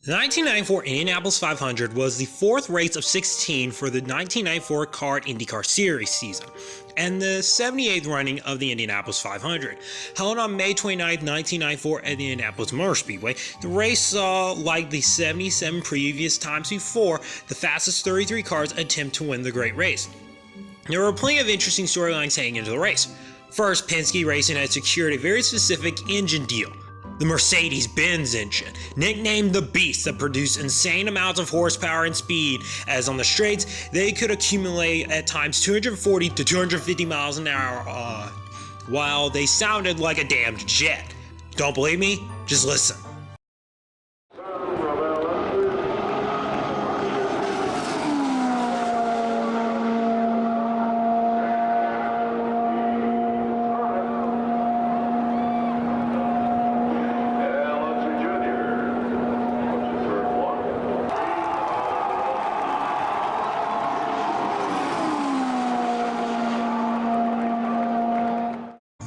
The 1994 Indianapolis 500 was the fourth race of 16 for the 1994 CART IndyCar Series season, and the 78th running of the Indianapolis 500. Held on May 29, 1994 at the Indianapolis Motor Speedway, the race saw, like the 77 previous times before, the fastest 33 cars attempt to win the great race. There were plenty of interesting storylines heading into the race. First, Penske Racing had secured a very specific engine deal. The Mercedes-Benz engine, nicknamed the Beast, that produced insane amounts of horsepower and speed, as on the straights, they could accumulate at times 240 to 250 miles an hour, while they sounded like a damned jet. Don't believe me? Just listen.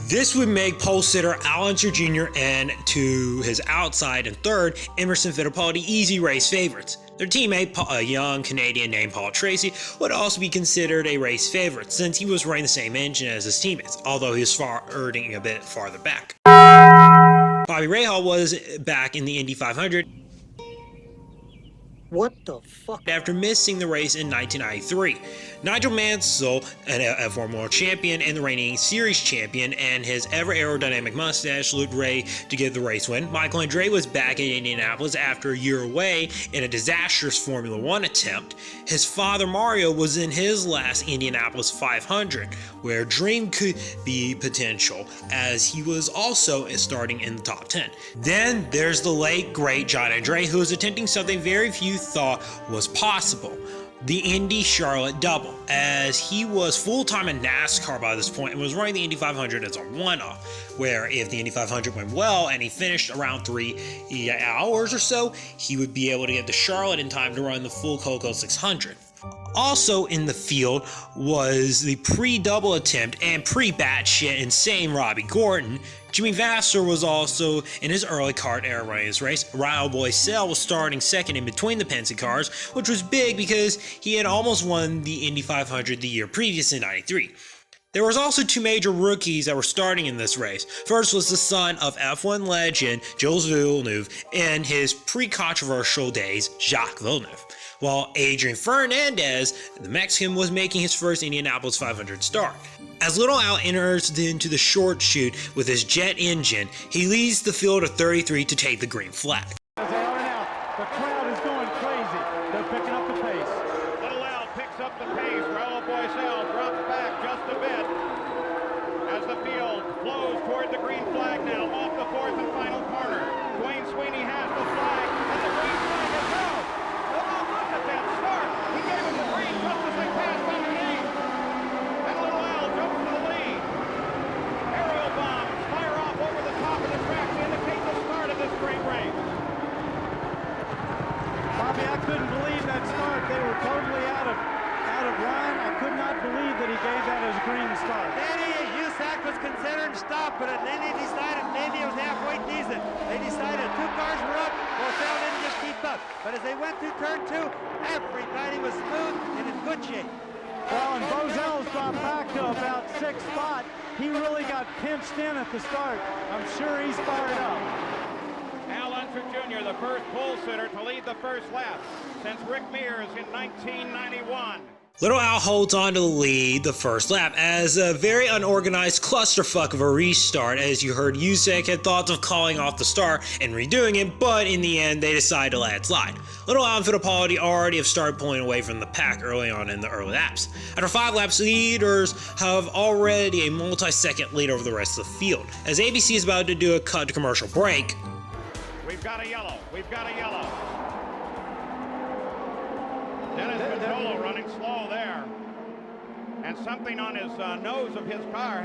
This would make pole sitter Al Unser Jr. and, to his outside and third, Emerson Fittipaldi easy race favorites. Their teammate, a young Canadian named Paul Tracy, would also be considered a race favorite since he was running the same engine as his teammates, although he was starting a bit farther back. Bobby Rahal was back in the Indy 500. What the fuck? After missing the race in 1993. Nigel Mansell, an F1 World Champion and the reigning Series Champion, and his ever aerodynamic mustache looked ready to give the race win. Michael Andretti was back in Indianapolis after a year away in a disastrous Formula One attempt. His father Mario was in his last Indianapolis 500, where dream could be potential, as he was also starting in the top 10. Then there's the late great John Andretti, who was attempting something very few thought was possible: the Indy Charlotte double, as he was full-time in NASCAR by this point and was running the Indy 500 as a one-off, where if the Indy 500 went well and he finished around 3 hours or so, he would be able to get to Charlotte in time to run the full Coco 600. Also in the field was the pre-double attempt and pre-batshit insane Robbie Gordon. Jimmy Vasser was also in his early kart era running this race. Ryan Boycell was starting second in between the Penske cars, which was big because he had almost won the Indy 500 the year previous in '93. There was also two major rookies that were starting in this race. First was the son of F1 legend Jules Villeneuve in his pre-controversial days, Jacques Villeneuve, while Adrian Fernandez, the Mexican, was making his first Indianapolis 500 start. As Little Al enters into the short chute with his jet engine, he leads the field of 33 to take the green flag. As they are now, the crowd is going crazy. They're picking up the pace. Little Al picks up the pace. Raul Boycell drops back just a bit as the field flows toward the green flag now off the fourth and final corner. Dwayne Sweeney has the flag, and the green flag is held. Oh, look at that start. He gave him the green just as they passed underneath. And Little Al jumps to the lead. Aerial bombs fire off over the top of the track to indicate the start of this great race. Bobby, I couldn't believe that start. They were totally out of line. I could not believe that he gave that as a green start. Danny Usack was considering stop, but then they decided maybe it was halfway decent. They decided two cars were up, Boycell didn't just keep up. But as they went through turn two, everybody was smooth and in good shape. Well, and Bozell's dropped back to about sixth spot. He really got pinched in at the start. I'm sure he's fired up. Al Unser Jr., the first pole sitter to lead the first lap since Rick Mears in 1991. Little Al holds on to the lead the first lap as a very unorganized clusterfuck of a restart, as you heard Usack had thoughts of calling off the start and redoing it, but in the end they decided to let it slide. Little Al and Fittipaldi already have started pulling away from the pack early on in the early laps. After 5 laps, leaders have already a multi-second lead over the rest of the field. As ABC is about to do a cut to commercial break, We've got a yellow. We've got a yellow. Dennis Pizzolo running slow there. And something on his nose of his car.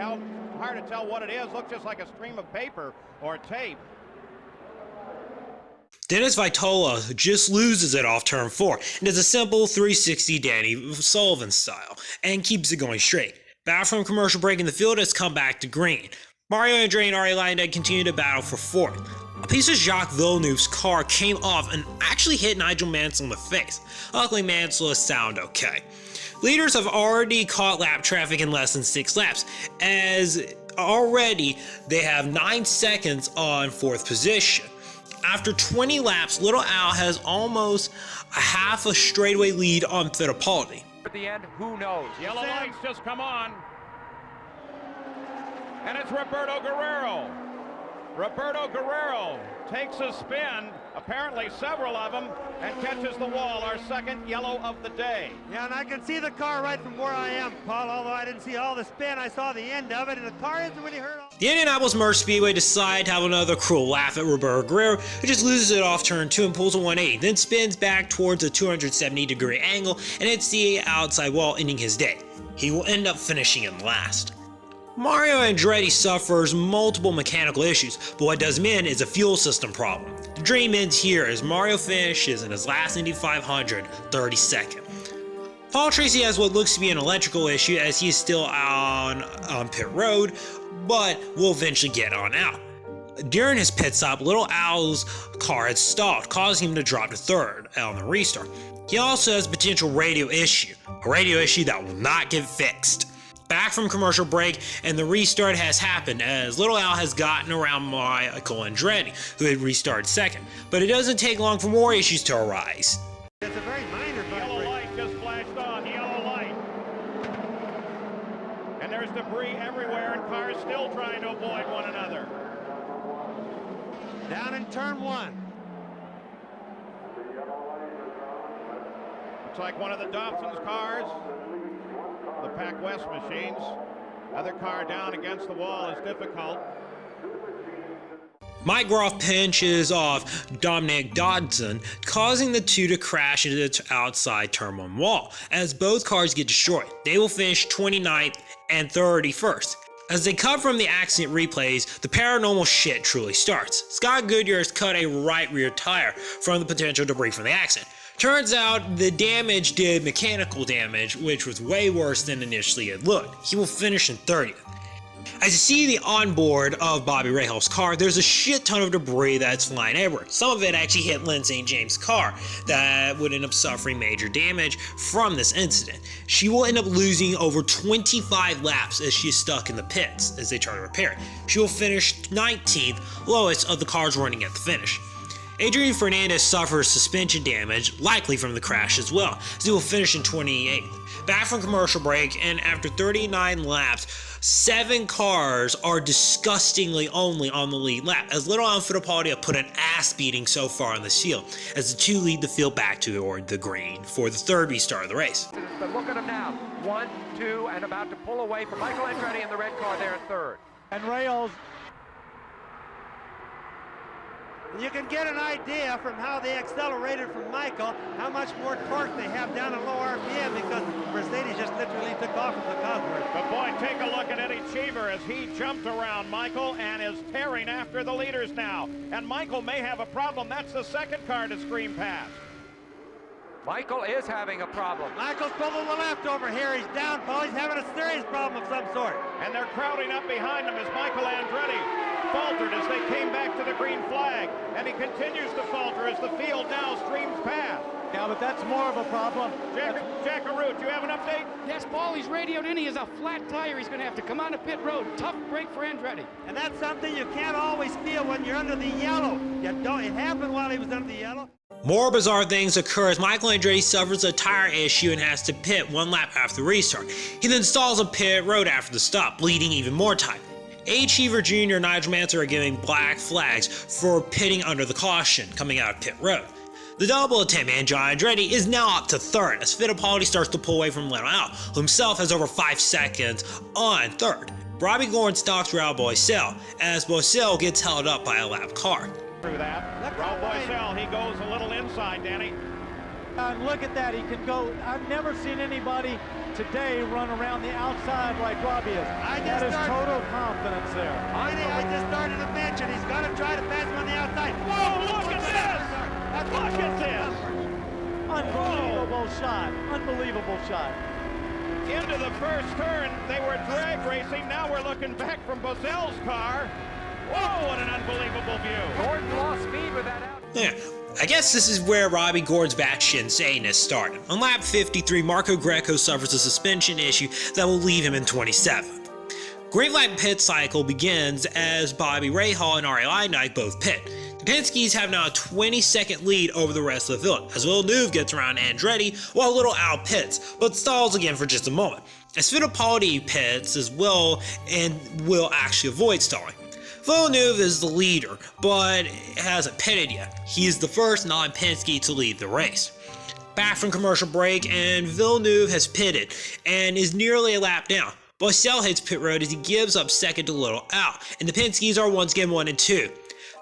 Hard to tell what it is. Looks just like a stream of paper or tape. Dennis Vitola just loses it off turn 4 and does a simple 360 Danny Sullivan style and keeps it going straight. Back from commercial break in the field has come back to green. Mario Andretti and Arie Luyendyk continue to battle for fourth. A piece of Jacques Villeneuve's car came off and actually hit Nigel Mansell in the face. Luckily, Mansell is sound okay. Leaders have already caught lap traffic in less than 6 laps, as already they have 9 seconds on 4th position. After 20 laps, Little Al has almost a half a straightaway lead on Fittipaldi. At the end, who knows? Yellow lights just come on. And it's Roberto Guerrero. Roberto Guerrero takes a spin, apparently several of them, and catches the wall, our second yellow of the day. Yeah, and I can see the car right from where I am, Paul, although I didn't see all the spin. I saw the end of it, and the car isn't really hurt. The Indianapolis Motor Speedway decide to have another cruel laugh at Roberto Guerrero, who just loses it off turn 2 and pulls a 180, then spins back towards a 270-degree angle and hits the outside wall, ending his day. He will end up finishing in last. Mario Andretti suffers multiple mechanical issues, but what does him in is a fuel system problem. The dream ends here as Mario finishes in his last Indy 500, 32nd. Paul Tracy has what looks to be an electrical issue as he is still on pit road, but will eventually get on out. During his pit stop, Little Al's car had stalled, causing him to drop to 3rd on the restart. He also has a potential radio issue, a radio issue that will not get fixed. Back from commercial break, and the restart has happened as Little Al has gotten around Michael Andretti, who had restarted 2nd. But it doesn't take long for more issues to arise. It's a very minor Yellow light just flashed on, yellow light. And there's debris everywhere, and cars still trying to avoid one another. Down in turn 1. Looks like one of the Dobson's cars. The Pac West machines. Other car down against the wall is difficult. Mike Groff pinches off Dominic Dodson, causing the two to crash into the outside turn 1 wall. As both cars get destroyed, they will finish 29th and 31st. As they cut from the accident replays, the paranormal shit truly starts. Scott Goodyear has cut a right rear tire from the potential debris from the accident. Turns out the damage did mechanical damage, which was way worse than initially it looked. He will finish in 30th. As you see the onboard of Bobby Rahal's car, there's a shit ton of debris that's flying everywhere. Some of it actually hit Lynn St. James' car that would end up suffering major damage from this incident. She will end up losing over 25 laps as she is stuck in the pits as they try to repair it. She will finish 19th, lowest of the cars running at the finish. Adrian Fernandez suffers suspension damage, likely from the crash as well, as he will finish in 28th. Back from commercial break, and after 39 laps, 7 cars are disgustingly only on the lead lap, as Little Al and Fittipaldi have put an ass beating so far on this field, as the two lead the field back toward the green for the 3rd restart of the race. But look at him now. 1, 2, and about to pull away from Michael Andretti in the red car there at 3rd. And Rails. You can get an idea from how they accelerated from Michael, how much more torque they have down at low RPM, because Mercedes just literally took off from the Cosworth. But boy, take a look at Eddie Cheever as he jumped around Michael and is tearing after the leaders now. And Michael may have a problem. That's the 2nd car to scream past. Michael is having a problem. Michael's pulling the left over here. He's down, Paul. He's having a serious problem of some sort. And they're crowding up behind him as Michael Andretti faltered as they came back to the green flag. And he continues to falter as the field now streams past. Yeah, but that's more of a problem. Jack Aroot, you have an update? Yes, Paul, he's radioed in. He has a flat tire. He's going to have to come on to pit road. Tough break for Andretti. And that's something you can't always feel when you're under the yellow. You don't. It happened while he was under the yellow. More bizarre things occur as Michael Andretti suffers a tire issue and has to pit 1 lap after the restart. He then stalls on pit road after the stop, bleeding even more time. A. Cheever Jr. and Nigel Mansell are giving black flags for pitting under the caution coming out of pit road. The double attempt man John Andretti is now up to 3rd as Fittipaldi starts to pull away from Little Al, who himself has over 5 seconds on 3rd. Robbie Gordon stalks Raul Boesel as Boesel gets held up by a lap car. Through that. Raul Boesel, he goes a little inside, Danny. And look at that, he can go. I've never seen anybody today run around the outside like Robbie is. That is total confidence there. I just started to mention he's got to try to pass him on the outside. Whoa, look at this! Look at this! Unbelievable shot. Unbelievable shot. into the first turn. They were drag racing. Now we're looking back from Bozel's car. Whoa, what an unbelievable view. Gordon lost speed with that out. Yeah, I guess this is where Robbie Gordon's batshit insaneness started. On lap 53, Marco Greco suffers a suspension issue that will leave him in 27th. Green flag pit cycle begins as Bobby Rahal and Arie Luyendyk both pit. The Penske's have now a 20-second lead over the rest of the field, as Villeneuve gets around Andretti while Little Al pits, but stalls again for just a moment, as Fittipaldi pits as well and will actually avoid stalling. Villeneuve is the leader, but hasn't pitted yet. He is the first non-Penske to lead the race. Back from commercial break, and Villeneuve has pitted and is nearly a lap down. Boisel hits pit road as he gives up second to Little Al, and the Penskes are once again 1 and 2.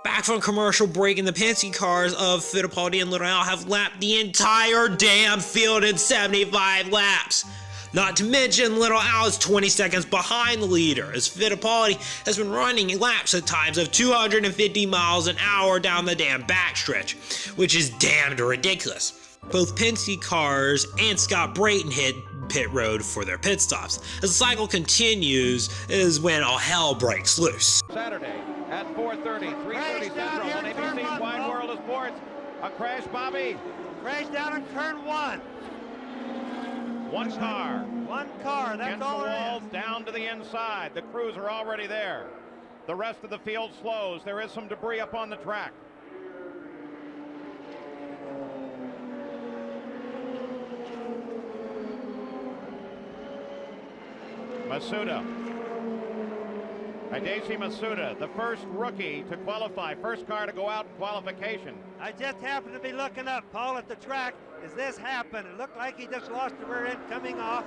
Back from commercial break, and the Penske cars of Fittipaldi and Little Al have lapped the entire damn field in 75 laps. Not to mention, Little Al is 20 seconds behind the leader, as Fittipaldi has been running laps at times of 250 miles an hour down the damn backstretch, which is damned ridiculous. Both Penske cars and Scott Brayton hit pit road for their pit stops. As the cycle continues is when all hell breaks loose. Saturday at 4:30, 3:30 Central on ABC's Wide World of Sports. A crash, Bobby. Crash down in turn 1. One car. One car, that's Against all the there wall, is. down to the inside. The crews are already there. The rest of the field slows. There is some debris up on the track. Masuda. Hideki Masuda, the first rookie to qualify, first car to go out in qualification. I just happened to be looking up, Paul, at the track as this happened. It looked like he just lost the rear end coming off,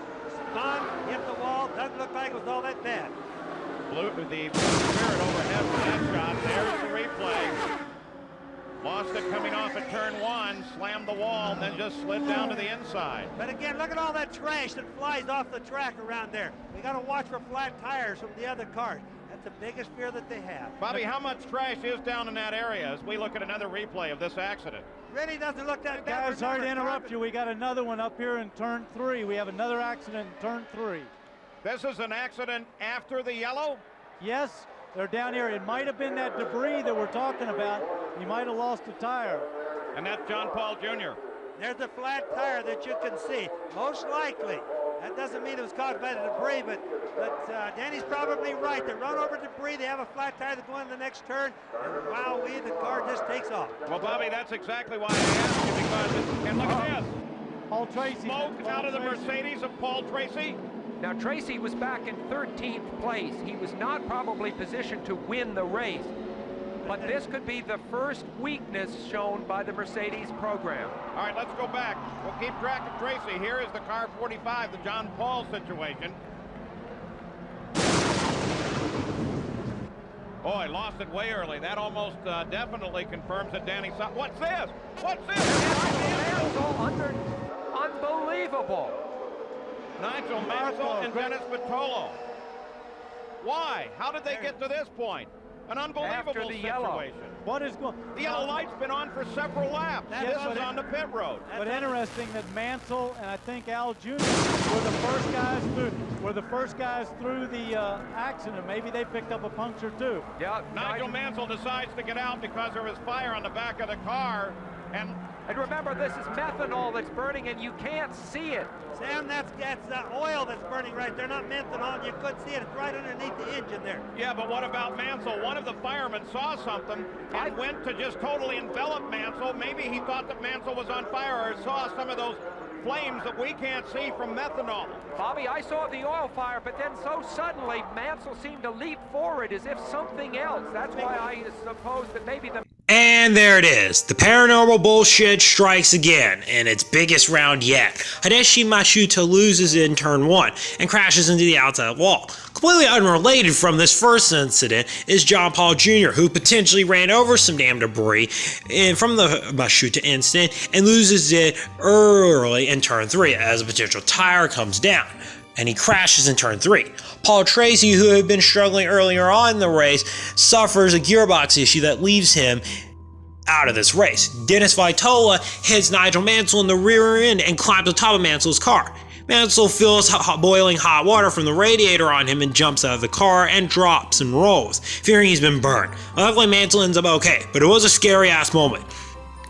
spun, hit the wall. Doesn't look like it was all that bad. The spirit overhead for that shot. There's the replay. Lost it coming off at turn 1, slammed the wall, and then just slid down to the inside. But again, look at all that trash that flies off the track around there. We got to watch for flat tires from the other cars. That's the biggest fear that they have. Bobby, how much trash is down in that area as we look at another replay of this accident? Really doesn't look that bad. Guys, sorry to interrupt you. We got another one up here in turn 3. We have another accident in turn 3. This is an accident after the yellow? Yes, they're down here. It might have been that debris that we're talking about. He might have lost a tire. And that's John Paul Jr. There's a flat tire that you can see. Most likely. That doesn't mean it was caused by the debris, but Danny's probably right. They run over debris, they have a flat tire, they go in the next turn, and wowee, the car just takes off. Well, Bobby, that's exactly why I asked you, because and look at this. Paul Tracy. Smoke out of the Mercedes of Paul Tracy. Now, Tracy was back in 13th place. He was not probably positioned to win the race. But this could be the first weakness shown by the Mercedes program. All right, let's go back. We'll keep track of Tracy. Here is the car 45, the John Paul situation. Boy, lost it way early. That almost definitely confirms that Danny saw. What's this? What's this? Unbelievable. Nigel Mansell and Dennis Bartolo. Why? How did they get to this point? An unbelievable After the situation. yellow. What is going? The yellow light's been on for several laps. Yes, This is on the pit road. But interesting that Mansell and I think Al Jr. were the first guys through. The accident. Maybe they picked up a puncture too. Yeah, Nigel Mansell decides to get out because there was fire on the back of the car, and remember, this is methanol that's burning, and you can't see it. Sam, that's oil that's burning right there, not methanol. You couldn't see it. It's right underneath the engine there. yeah, but what about Mansell? One of the firemen saw something and went to just totally envelop Mansell. Maybe he thought that Mansell was on fire or saw some of those flames that we can't see from methanol. Bobby, I saw the oil fire, but then so suddenly Mansell seemed to leap forward as if something else. That's why I suppose that maybe the... And there it is. The paranormal bullshit strikes again, in its biggest round yet. Hideki Matsuda loses in turn 1 and crashes into the outside wall. Completely unrelated from this first incident is John Paul Jr., who potentially ran over some damn debris from the Matsuda incident and loses it early in turn 3 as a potential tire comes down. And he crashes in turn 3. Paul Tracy, who had been struggling earlier on in the race, suffers a gearbox issue that leaves him out of this race. Dennis Vitola hits Nigel Mansell in the rear end and climbs on top of Mansell's car. Mansell feels boiling hot water from the radiator on him and jumps out of the car and drops and rolls, fearing he's been burned. Luckily, Mansell ends up okay, but it was a scary ass moment.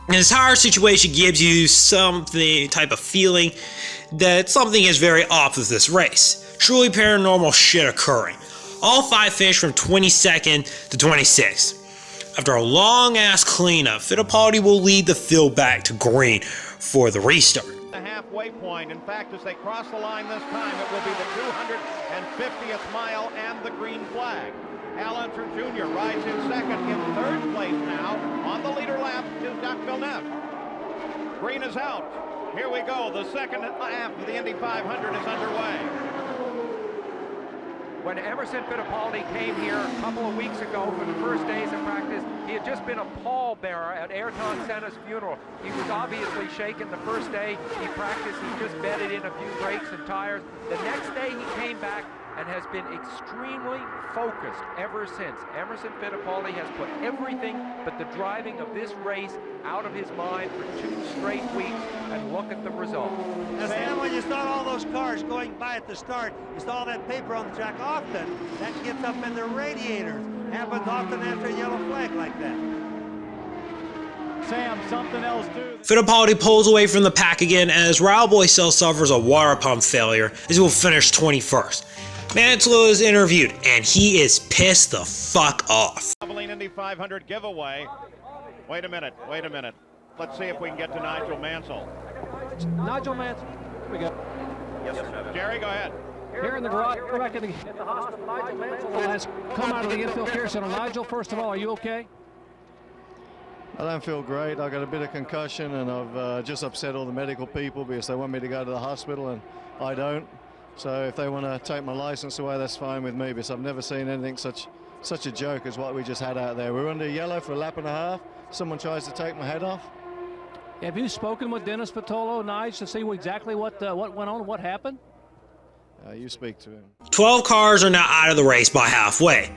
This entire situation gives you something type of feeling that something is very off with this race. Truly paranormal shit occurring. All 5 finished from 22nd to 26th. After a long ass cleanup, Fittipaldi will lead the field back to green for the restart. The halfway point. In fact, as they cross the line this time, it will be the 250th mile and the green flag. Al Unser Jr. rides in second. In third place now on the leader lap is Jacques Villeneuve. Green is out. Here we go. The second half of the Indy 500 is underway. When Emerson Fittipaldi came here a couple of weeks ago for the first days of practice, he had just been a pallbearer at Ayrton Senna's funeral. He was obviously shaken the first day he practiced. He just bedded in a few brakes and tires. The next day he came back and has been extremely focused ever since. Emerson Fittipaldi has put everything but the driving of this race out of his mind for 2 straight weeks, and look at the result. Now, Sam, when you saw all those cars going by at the start, you saw that paper on the track often. That gets up in the radiators. Happens often after a yellow flag like that. Sam, something else too. Fittipaldi pulls away from the pack again as Raul Boisel suffers a water pump failure as he will finish 21st. Mansell is interviewed, and he is pissed the fuck off. Indy 500 giveaway. Wait a minute. Let's see if we can get to Nigel Mansell. Nigel Mansell. Here we go. Yes, sir. Jerry, go ahead. Here in the garage, we're back at the hospital. Nigel Mansell has come out of the infield care center. Nigel, first of all, are you okay? I don't feel great. I got a bit of concussion, and I've just upset all the medical people because they want me to go to the hospital, and I don't. So if they want to take my license away, that's fine with me, because I've never seen anything such a joke as what we just had out there. We were under yellow for a lap and a half. Someone tries to take my head off. Have you spoken with Dennis Patolo, Nige, to see exactly what went on, what happened? You speak to him. 12 cars are now out of the race by halfway.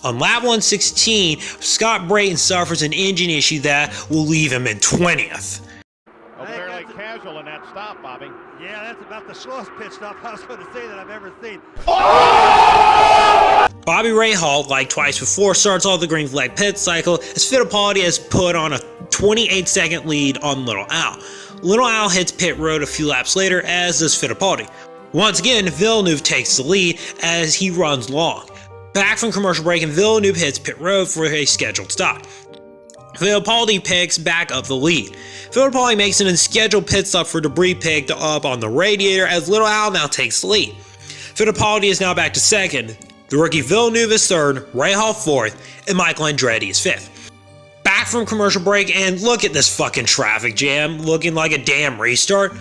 On lap 116, Scott Brayton suffers an engine issue that will leave him in 20th. Fairly casual in that stop, Bobby. Yeah, that's about the slowest pit stop I was going to say that I've ever seen. Bobby Rahal, like twice before, starts off the green flag pit cycle as Fittipaldi has put on a 28-second lead on Little Al. Little Al hits pit road a few laps later, as does Fittipaldi. Once again, Villeneuve takes the lead as he runs long. Back from commercial break, and Villeneuve hits pit road for a scheduled stop. Fittipaldi picks back up the lead. Fittipaldi makes an unscheduled pit stop for debris picked up on the radiator as Little Al now takes the lead. Fittipaldi is now back to second. The rookie Villeneuve is third, Rahal fourth, and Michael Andretti is fifth. Back from commercial break, and look at this fucking traffic jam, looking like a damn restart.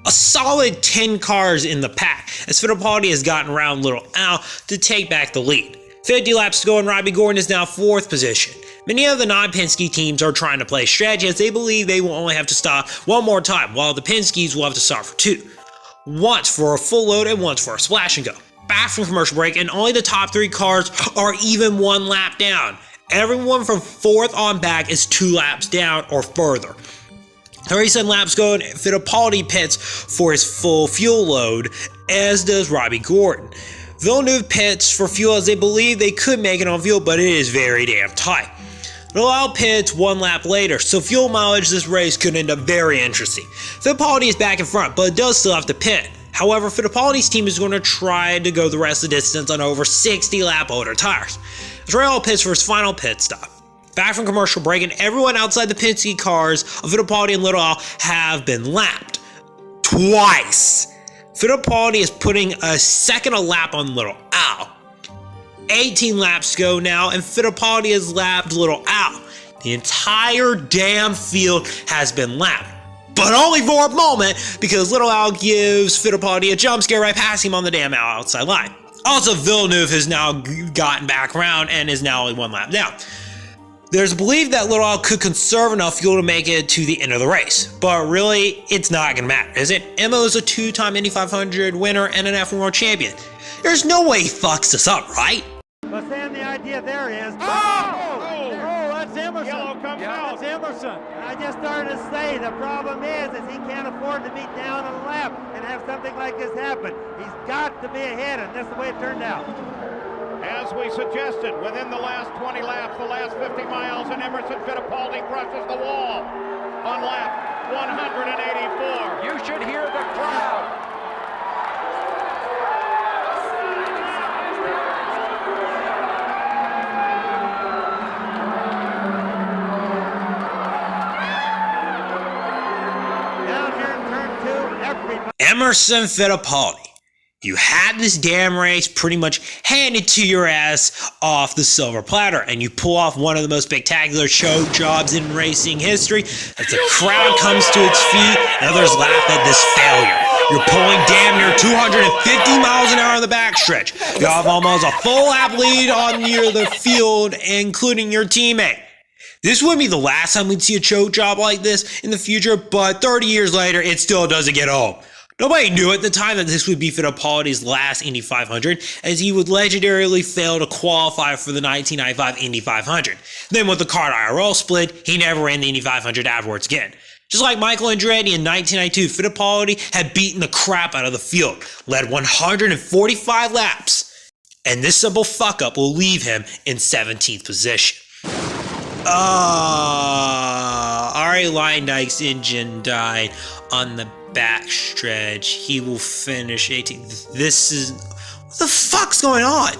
A solid 10 cars in the pack as Fittipaldi has gotten around Little Al to take back the lead. 50 laps to go and Robbie Gordon is now 4th position. Many of the non-Penske teams are trying to play strategy as they believe they will only have to stop one more time, while the Penskes will have to stop for 2. Once for a full load and once for a splash and go. Back from commercial break, and only the top 3 cars are even 1 lap down. Everyone from 4th on back is 2 laps down or further. 37 laps go and Fittipaldi pits for his full fuel load, as does Robbie Gordon. Villeneuve pits for fuel as they believe they could make it on fuel, but it is very damn tight. Little Al pits 1 lap later, so fuel mileage this race could end up very interesting. Fittipaldi is back in front, but does still have to pit. However, Fittipaldi's team is going to try to go the rest of the distance on over 60 lap older tires. As Rahal pits for his final pit stop. Back from commercial break, and everyone outside the Penske cars of Fittipaldi and Little Al have been lapped. Twice! Fittipaldi is putting a second a lap on Little Al. 18 laps to go now, and Fittipaldi has lapped Little Al. The entire damn field has been lapped. But only for a moment, because Little Al gives Fittipaldi a jump scare right past him on the damn outside line. Also, Villeneuve has now gotten back around and is now only 1 lap down. There's a belief that Little Al could conserve enough fuel to make it to the end of the race, but really, it's not going to matter, is it? Emmo is a 2-time Indy 500 winner and an F1 World Champion. There's no way he fucks this up, right? But Sam, the idea there is... Oh, that's Emerson. Yellow comes out. That's Emerson. Emerson. And I just started to say the problem is he can't afford to be down a lap and have something like this happen. He's got to be ahead, and that's the way it turned out. As we suggested, within the last 20 laps, the last 50 miles, and Emerson Fittipaldi brushes the wall on lap 184. You should hear the crowd. Down here in turn 2, everybody. Emerson Fittipaldi. You had this damn race pretty much handed to your ass off the silver platter, and you pull off one of the most spectacular choke jobs in racing history as the crowd comes to its feet and others laugh at this failure. You're pulling damn near 250 miles an hour on the backstretch. You have almost a full lap lead on the field, including your teammate. This wouldn't be the last time we'd see a choke job like this in the future, but 30 years later, it still doesn't get old. Nobody knew at the time that this would be Fittipaldi's last Indy 500, as he would legendarily fail to qualify for the 1995 Indy 500. Then with the car Auro split, he never ran the Indy 500 afterwards again. Just like Michael Andretti in 1992, Fittipaldi had beaten the crap out of the field, led 145 laps, and this simple fuck-up will leave him in 17th position. Ari Leyendijk's engine died on the backstretch. He will finish 18th. What the fuck's going on?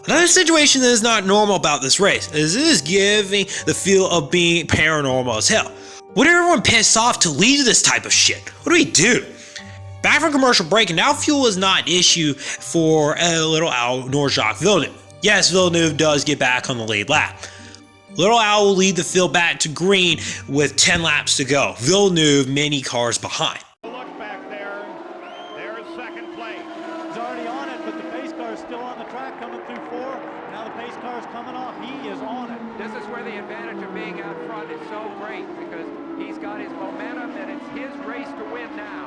Another situation that is not normal about this race is this is giving the feel of being paranormal as hell. What did everyone piss off to lead to this type of shit? What do we do? Back from commercial break, and now fuel is not an issue for Little Al nor Jacques Villeneuve. Yes, Villeneuve does get back on the lead lap. Little Al will lead the field back to green with 10 laps to go. Villeneuve many cars behind. Look back there. There's second place. He's already on it, but the pace car is still on the track coming through 4. Now the pace car is coming off. He is on it. This is where the advantage of being out front is so great, because he's got his momentum and it's his race to win now.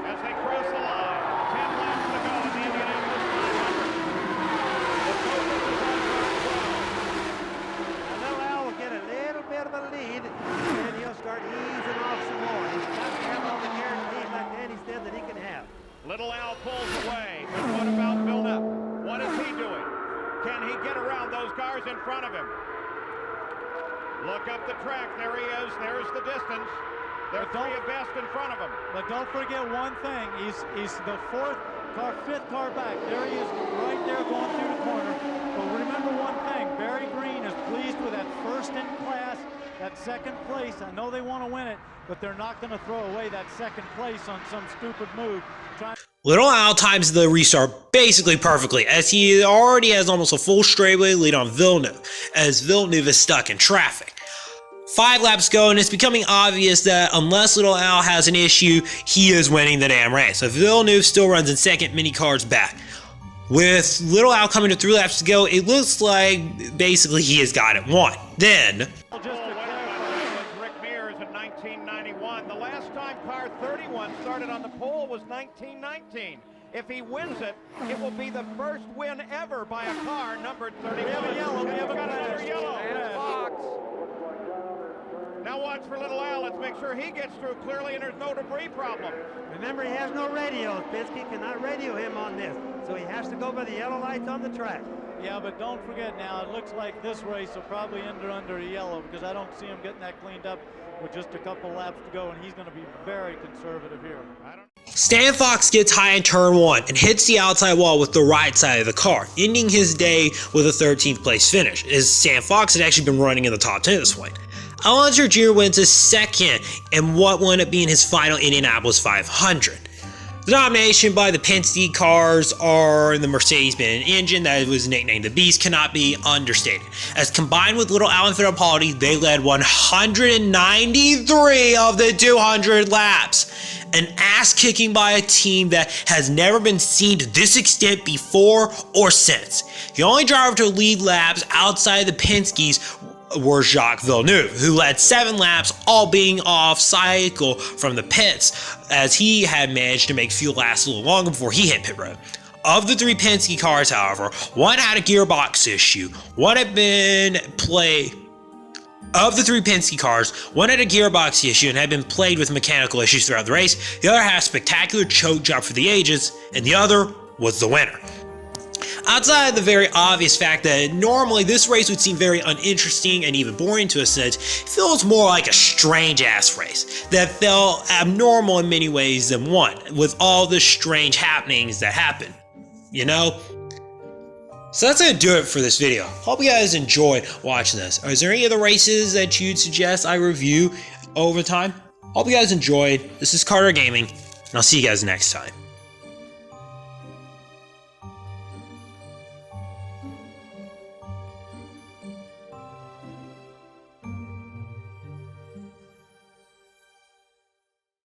As they cross the line, 10 laps to go in the Indianapolis 500. Now, Little Al will get a little bit of a lead, and he'll start easing off some more. He's got to have all the guarantees like Danny said that he can have. Little Al pulls away, but what about Villeneuve? What is he doing? Can he get around those cars in front of him? Look up the track. There he is. There's the distance. They're three of best in front of him. But don't forget one thing. He's the fifth car back. There he is right there going through the corner. But remember one thing. Barry Green is pleased with that first in class, that second place. I know they want to win it, but they're not going to throw away that second place on some stupid move. Little Al times the restart basically perfectly, as he already has almost a full straightaway lead on Villeneuve, as Villeneuve is stuck in traffic. 5 laps go, and it's becoming obvious that unless Little Al has an issue, he is winning the damn race. So Villeneuve still runs in second, many cars back. With Little Al coming to 3 laps to go, it looks like basically he has got it won. Then, Rick Mears in 1991. The last time car 31 started on the pole was 1919. If he wins it, it will be the first win ever by a car numbered 31. We have a yellow. We have got another flash. yellow. And Fox. Now watch for Little Al. Let's make sure he gets through clearly and there's no debris problem. Remember, he has no radio. Penske cannot radio him on this, so he has to go by the yellow lights on the track. Yeah, but don't forget now, it looks like this race will probably end under a yellow, because I don't see him getting that cleaned up with just a couple laps to go, and he's going to be very conservative here. Stan Fox gets high in turn 1 and hits the outside wall with the right side of the car, ending his day with a 13th place finish, as Stan Fox had actually been running in the top 10 at this point. Alonso Jr. wins his second in what wound up being his final Indianapolis 500. The domination by the Penske cars or the Mercedes-Benz engine that was nicknamed the Beast cannot be understated. As combined with Little Al and Fittipaldi, they led 193 of the 200 laps. An ass-kicking by a team that has never been seen to this extent before or since. The only driver to lead laps outside the Penske's were Jacques Villeneuve, who led 7 laps, all being off cycle from the pits, as he had managed to make fuel last a little longer before he hit pit road. Of the 3 Penske cars, however, one had a gearbox issue, one had been Of the 3 Penske cars, one had a gearbox issue and had been plagued with mechanical issues throughout the race, the other had a spectacular choke job for the ages, and the other was the winner. Outside of the very obvious fact that normally this race would seem very uninteresting and even boring to a sense, it feels more like a strange-ass race that felt abnormal in many ways than one, with all the strange happenings that happen, you know? So that's gonna do it for this video. Hope you guys enjoyed watching this. Is there any other races that you'd suggest I review over time? Hope you guys enjoyed. This is Carter Gaming, and I'll see you guys next time.